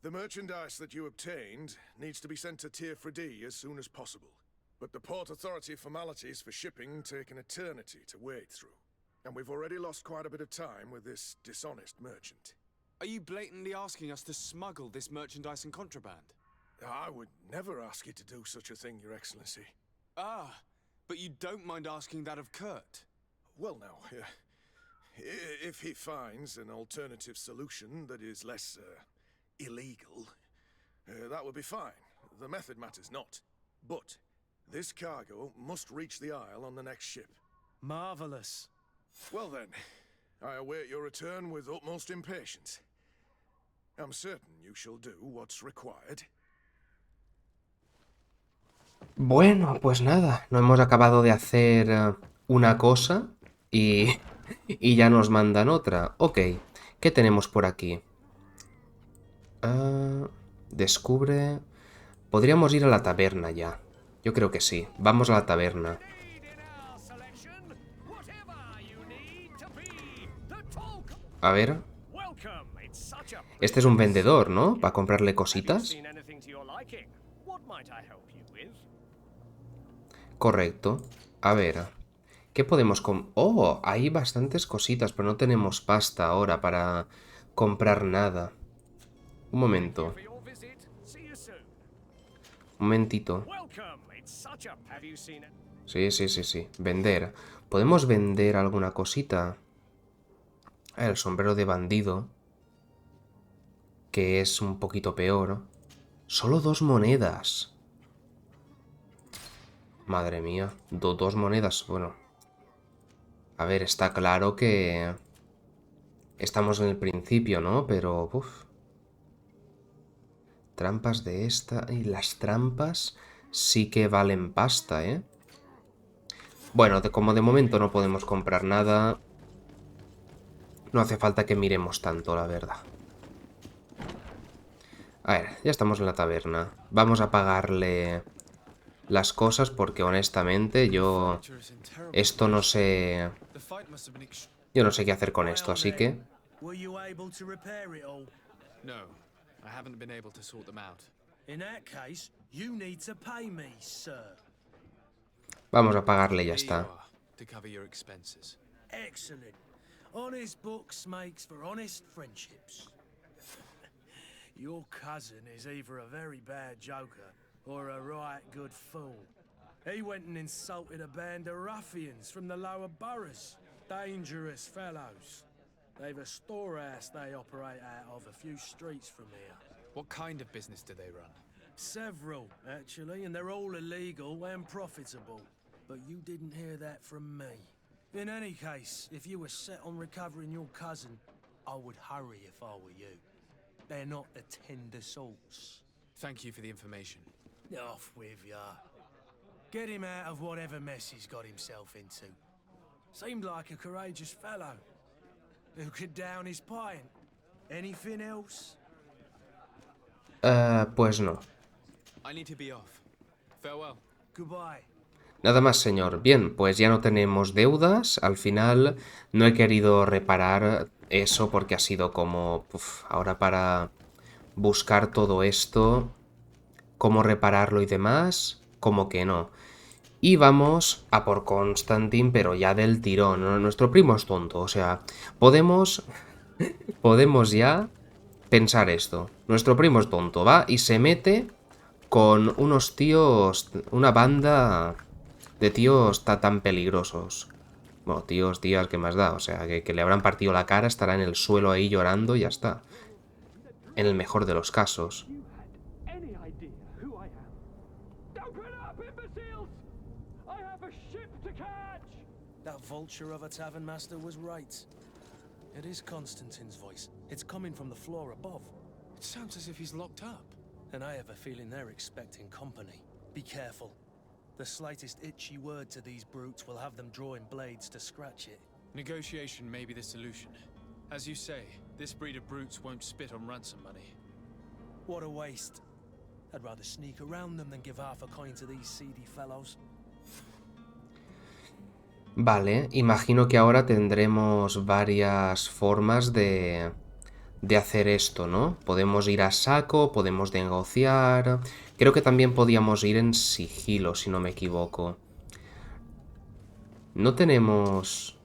The merchandise that you obtained needs to be sent to Tier 3D as soon as possible. But the Port Authority formalities for shipping take an eternity to wade through. And we've already lost quite a bit of time with this dishonest merchant. Are you blatantly asking us to smuggle this merchandise and contraband? I would never ask you to do such a thing, Your Excellency. Ah, but you don't mind asking that of Kurt? Well, now, if he finds an alternative solution that is less illegal, that would be fine. The method matters not. But this cargo must reach the Isle on the next ship. Marvelous. Well then, I await your return with utmost impatience. I'm certain you shall do what's required. Bueno, pues nada, no hemos acabado de hacer una cosa y ya nos mandan otra. Ok, ¿qué tenemos por aquí? Descubre... Podríamos ir a la taberna ya. Yo creo que sí. Vamos a la taberna. A ver. Este es un vendedor, ¿no? Para comprarle cositas. Correcto. A ver. ¿Qué podemos Oh, hay bastantes cositas, pero no tenemos pasta ahora para comprar nada. Un momento. Un momentito. Sí. Vender. ¿Podemos vender alguna cosita? El sombrero de bandido. Que es un poquito peor. Solo 2 monedas. Madre mía. 2 monedas. Bueno. A ver, está claro que... Estamos en el principio, ¿no? Pero... Uf. Trampas de esta... Y las trampas sí que valen pasta, ¿eh? Bueno, como de momento no podemos comprar nada... No hace falta que miremos tanto, la verdad. A ver, ya estamos en la taberna. Vamos a pagarle las cosas porque honestamente yo... Esto no sé... Yo no sé qué hacer con esto, así que... Vamos a pagarle y ya está. Honest books makes for honest friendships. Your cousin is either a very bad joker or a right good fool. He went and insulted a band of ruffians from the lower boroughs. Dangerous fellows. They've a storehouse they operate out of a few streets from here. What kind of business do they run? Several, actually, and they're all illegal and profitable. But you didn't hear that from me. In any case, if you were set on recovering your cousin, I would hurry if I were you. They're not the tender sorts. Thank you for the information. Off with ya. Get him out of whatever mess he's got himself into. Seemed like a courageous fellow. Who could down his pint? Anything else? Pues no. I need to be off. Farewell. Goodbye. Nada más, señor. Bien, pues ya no tenemos deudas. Al final no he querido reparar eso porque ha sido como... ahora para buscar todo esto, cómo repararlo y demás, como que no. Y vamos a por Constantine, pero ya del tirón, ¿no? Nuestro primo es tonto, o sea, podemos ya pensar esto. Nuestro primo es tonto, va y se mete con unos tíos, una banda de tíos tan peligrosos. Bueno, tíos, tías, ¿qué más da? O sea, que le habrán partido la cara, estará en el suelo ahí llorando y ya está. En el mejor de los casos. That vulture of a tavern master was right. It is Constantine's voice. It's coming from the floor above. It sounds as if he's locked up. And I have a feeling they're expecting company. Be careful. The slightest itchy word to these brutes will have them drawing blades to scratch it. Negotiation may be the solution. As you say, this breed of brutes won't spit on ransom money. What a waste. I'd rather sneak around them than give half a coin to these seedy fellows. Vale, imagino que ahora tendremos varias formas de hacer esto, ¿no? Podemos ir a saco, podemos negociar... Creo que también podíamos ir en sigilo, si no me equivoco. No tenemos...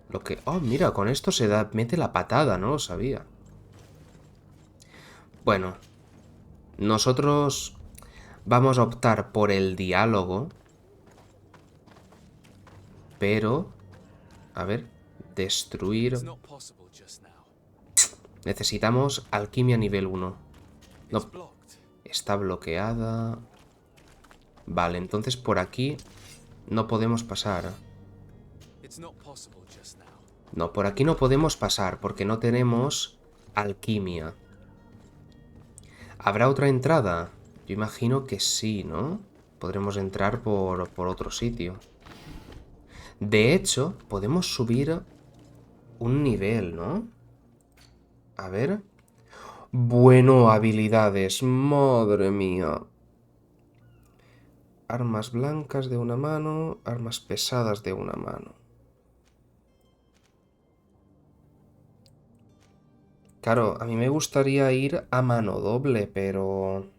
Lo que... Oh, mira, con esto se mete la patada, no lo sabía. Bueno, nosotros vamos a optar por el diálogo. Pero... A ver, destruir... Necesitamos alquimia nivel 1. No, está bloqueada. Vale, entonces por aquí no podemos pasar. No, por aquí no podemos pasar porque no tenemos alquimia. ¿Habrá otra entrada? Yo imagino que sí, ¿no? Podremos entrar por otro sitio. De hecho, podemos subir un nivel, ¿no? A ver. Bueno, habilidades. Madre mía. Armas blancas de una mano. Armas pesadas de una mano. Claro, a mí me gustaría ir a mano doble, pero...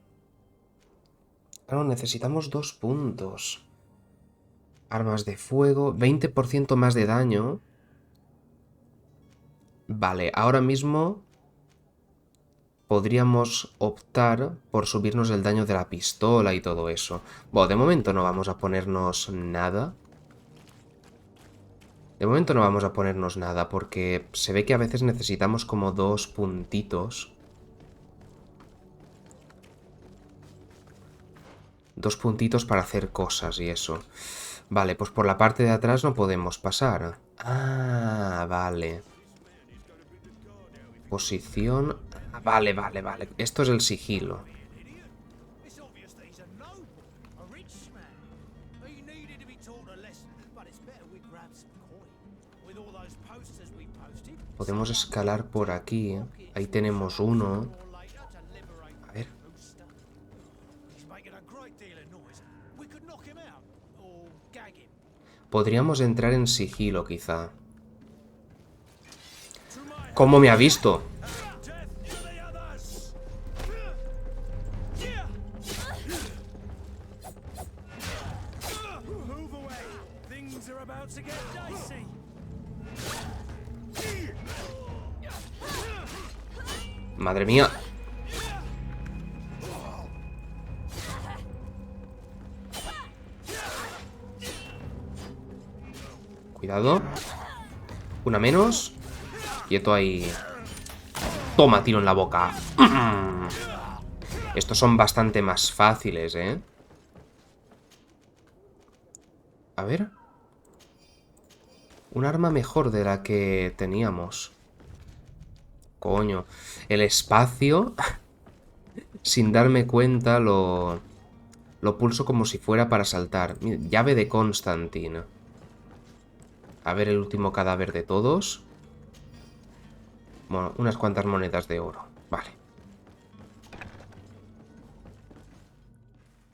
Claro, necesitamos 2 puntos. Armas de fuego. 20% más de daño. Vale, ahora mismo... podríamos optar por subirnos el daño de la pistola y todo eso. Bueno, de momento no vamos a ponernos nada. De momento no vamos a ponernos nada porque se ve que a veces necesitamos como 2 puntitos. 2 puntitos para hacer cosas y eso. Vale, pues por la parte de atrás no podemos pasar. Ah, vale. Posición... Vale, vale, vale. Esto es el sigilo. Podemos escalar por aquí. Ahí tenemos uno. A ver. Podríamos entrar en sigilo, quizá. ¿Cómo me ha visto? Madre mía. Cuidado. Una menos. Quieto ahí. Toma, tiro en la boca. Estos son bastante más fáciles, ¿eh? A ver. Un arma mejor de la que teníamos. Coño. El espacio, sin darme cuenta, lo pulso como si fuera para saltar. Mira, llave de Constantine. A ver el último cadáver de todos. Bueno, unas cuantas monedas de oro. Vale.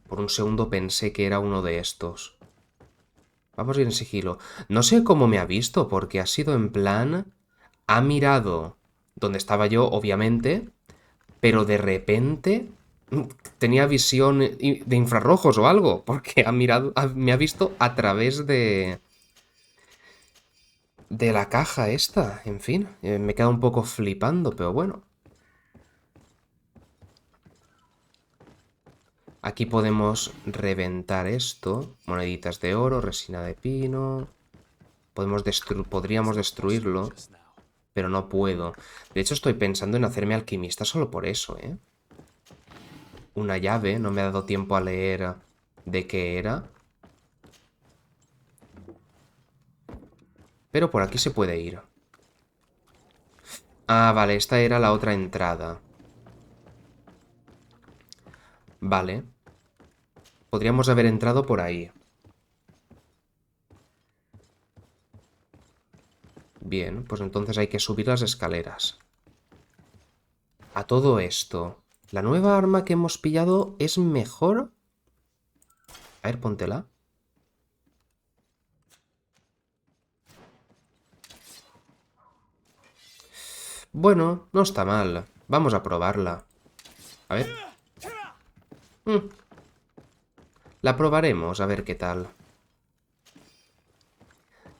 Por un segundo pensé que era uno de estos. Vamos a ir en sigilo. No sé cómo me ha visto, porque ha sido en plan... Ha mirado donde estaba yo, obviamente, pero de repente tenía visión de infrarrojos o algo, porque ha mirado, me ha visto a través de la caja esta. En fin, me queda un poco flipando, pero bueno. Aquí podemos reventar esto. Moneditas de oro, resina de pino. Podríamos destruirlo, pero no puedo. De hecho, estoy pensando en hacerme alquimista solo por eso, ¿eh? Una llave, no me ha dado tiempo a leer de qué era. Pero por aquí se puede ir. Ah, vale, esta era la otra entrada. Vale. Podríamos haber entrado por ahí. Bien, pues entonces hay que subir las escaleras. A todo esto, ¿la nueva arma que hemos pillado es mejor? A ver, póntela. Bueno, no está mal. Vamos a probarla. A ver. La probaremos, a ver qué tal.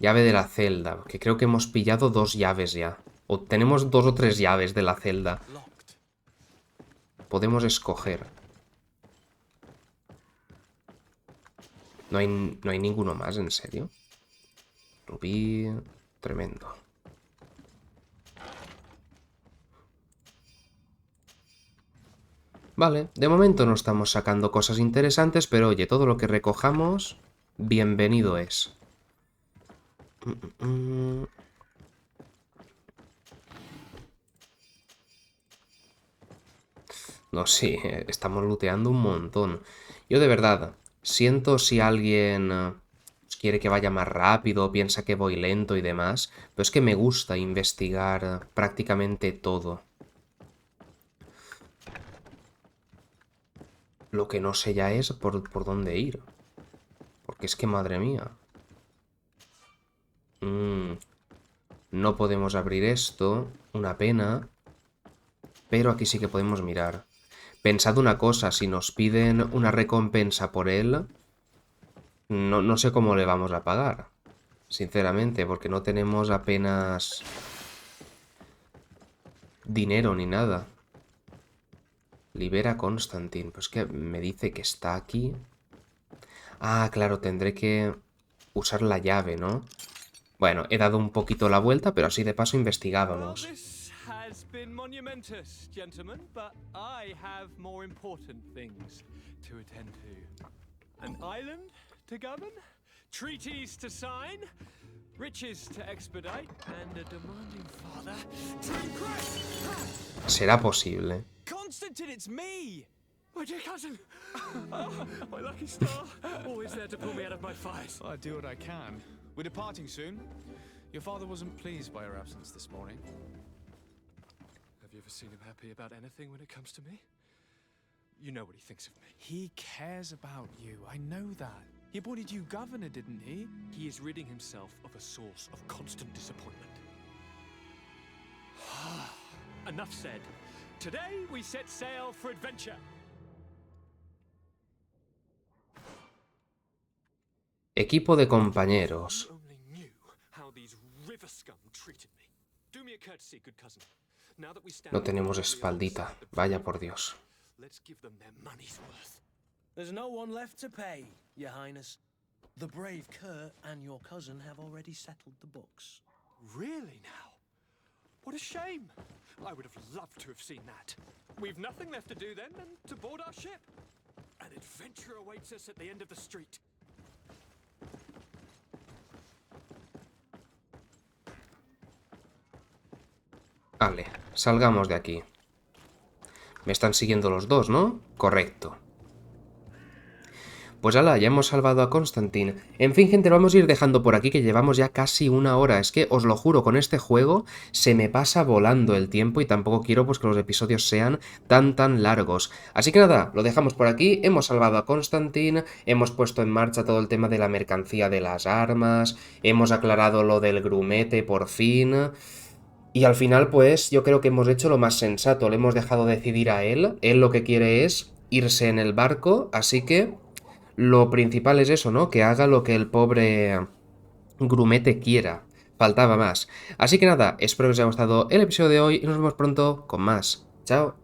Llave de la celda, que creo que hemos pillado 2 llaves ya. O tenemos 2 o 3 llaves de la celda. Podemos escoger. No hay ninguno más, ¿en serio? Rubí... Tremendo. Vale, de momento no estamos sacando cosas interesantes, pero oye, todo lo que recojamos, bienvenido es. No, sí, estamos looteando un montón. Yo de verdad, siento si alguien quiere que vaya más rápido, piensa que voy lento y demás, pero es que me gusta investigar prácticamente todo. Lo que no sé ya es por dónde ir. Porque es que, madre mía. No podemos abrir esto. Una pena. Pero aquí sí que podemos mirar. Pensad una cosa, si nos piden una recompensa por él, no sé cómo le vamos a pagar. Sinceramente, porque no tenemos apenas dinero ni nada. Libera a Constantine. Pues que me dice que está aquí. Ah, claro, tendré que usar la llave, ¿no? Bueno, he dado un poquito la vuelta, pero así de paso investigábamos. Has been monumentous, gentlemen, but I have more important things to attend to. An island to govern, treaties to sign, riches to expedite, and a demanding father to impress. ¿Será posible? Constantine, it's me! My dear cousin! Oh, my lucky star! Always there to pull me out of my fight. I do what I can. We're departing soon. Your father wasn't pleased by our absence this morning. Have you ever seen him happy about anything when it comes to me? You know what he thinks of me. He cares about you. I know that. He appointed you governor, didn't he? He is ridding himself of a source of constant disappointment. Enough said. Today we set sail for adventure. Equipo de compañeros. You only knew how these river scum treated me. Do me a courtesy, good cousin. Now that we stand No tenemos espaldita. Vaya por Dios. let's give them their money's worth. There's no one left to pay, Your Highness. The brave Kurt and your cousin have already settled the books. Really now? What a shame. I would have loved to have seen that. We've nothing left to do then than to board our ship. An adventure awaits us at the end of the street. Vale, salgamos de aquí. Me están siguiendo los dos, ¿no? Correcto. Pues ala, ya hemos salvado a Constantine. En fin, gente, lo vamos a ir dejando por aquí, que llevamos ya casi una hora. Es que, os lo juro, con este juego se me pasa volando el tiempo y tampoco quiero pues que los episodios sean tan largos. Así que nada, lo dejamos por aquí. Hemos salvado a Constantine, hemos puesto en marcha todo el tema de la mercancía de las armas, hemos aclarado lo del grumete por fin. Y al final, pues, yo creo que hemos hecho lo más sensato. Le hemos dejado decidir a él. Él lo que quiere es irse en el barco, así que lo principal es eso, ¿no? Que haga lo que el pobre Grumete quiera. Faltaba más. Así que nada, espero que os haya gustado el episodio de hoy y nos vemos pronto con más. Chao.